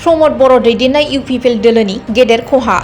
प्रमद बर' दैदेननाय UPPL दोलोनि गेदेर खहा।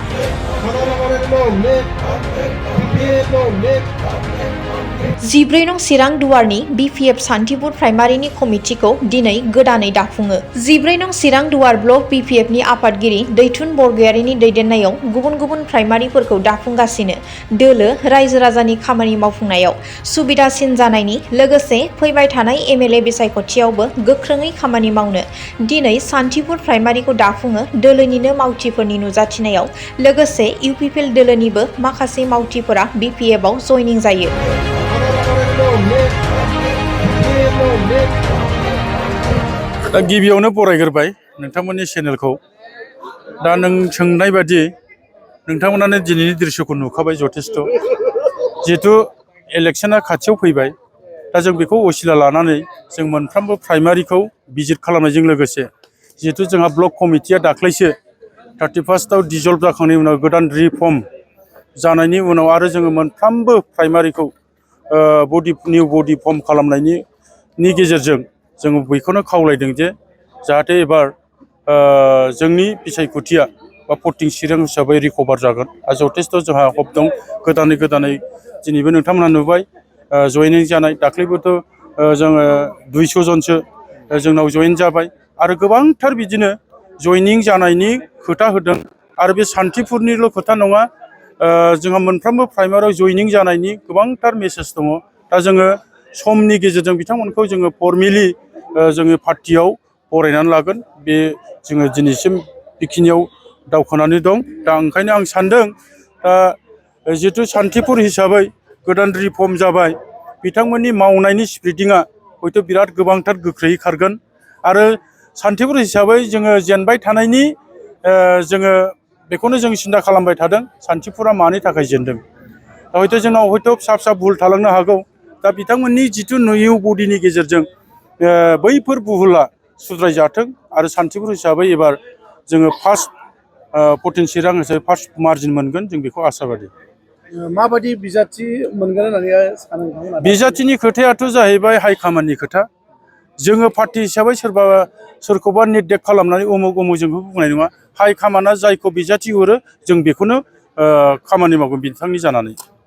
14 नं चिरां दुवारनि बिपिएफ सान्थिपुर प्राइमारिनि कमिटिखौ दिनै गोदानै दाफुङो। 14 नं चिरां दुवार ब्लक बिपिएफनि आफादगिरि दैथुन बरगयारिनि दैदेननायाव गुबुन गुबुन प्राइमारिफोरखौ दाफुंगासिनो दोलो रायजो राजानि खामानि मावफुंनायाव सुबिदासिन जानायनि लोगोसे फैबाय थानाय एमएलए बिसायख'थियावबो गोख्रोङै खामानि मावनो दिनै सान्थिपुर प्राइमारिखौ दाफुङो दोलोनिनो मावथिफोरनि नुजाथिनायाव लोगोसे इउपिपिएल दोलोनिबो माखासे मावथिफोरा बिपिएफआव जयनिं जायो। दा गिबियावनो बरायग्रोबाय नोंथांमोननि चेनेलखौ। दा नों सोंनाय बादि नोंथांमोनानो दिनैनि दृश्यखौ नुखाबाय जथेस्थ'। जिहेथु इलेक्शना खाथियाव फैबाय दा जों बेखौ असिला लानानै जों मोनफ्रोमबो प्राइमारिखौ भिजिट खालामनायजों लोगोसे जिहेतु जोंहा ब्लक कमिटिया दाख्लैसो 31 डिजल्भ जाखांनायनि उनाव गोदान रिफर्म जानायनि उनाव आरो जोङो मोनफ्रोमबो प्राइमारिखौ निउ बडि फर्म खालामनायनि गेजेरजों जोङो बेखौनो खावलायदों जे जाहाथे एबार जोंनि बिसायख'थिया बा भटिं चिरां हिसाबै रिकभार जागोन आरो जथेस्थ' जोंहा हप दं। गोदानै दिनैबो नोंथांमोना नुबाय जयनिं जानाय। दाख्लैबोथ' जोङो 200 जनसो जोंनाव जयेन जाबाय आरो गोबांथार बिदिनो जयनिं जानायनि खोथा होदों। आरो बे सान्थिपुरनिल' खोथा नङा, जोंहा मोनफ्रोमबो प्राइमारियाव जयनिं जानायनि गोबांथार मेसेज दङ। दा जोङो समनि गेजेरजों बिथांमोनखौ जोङो फर्मेलि जोङो पार्टियाव बरायनानै लागोन। बे जोङो दिनैसिम बेखिनियाव दावखोनानै दं। दा ओंखायनो आं सान्दों जिहेथु सान्थिपुर हिसाबै गोदान रिफर्म जाबाय, बिथांमोननि मावनायनि स्पिरिटिंआ हयथ' बिराद गोबांथार गोख्रैयै खारगोन। आरो सान्थिपुर हिसाबै जोङो जेनबाय थानायनि जोङो बेखौनो जों सिन्था खालामबाय थादों सान्थिपुरा मानि थाखाय जेनदों। हयथ' जोंनाव फिसा भुल थालांनो हागौ। दा बिथांमोननि जिथु निउ बडिनि गेजेरजों बैफोर भुला सुद्रायजाथों आरो सान्थिपुर हिसाबै एबार जोङो फार्स्ट भटिं चिरां हिसाबै फार्स्ट मार्जिन मोनगोन जों बेखौ आसाबादि। माबायदि बिजाथि मोनगोन होननानै सानो नोंथांमोना? बिजाथिनि खोथायाथ' जाहैबाय हाइकामान्डनि खोथा। जोङो पार्टि हिसाबै सोरखौबा निर्देक खालामनानै उमुक जोंखौ बुंनाय नङा। हाइकामान्डआ जायखौ बिजाथि हरो जों बेखौनो खामानि मावगोन बिथांनि जानानै।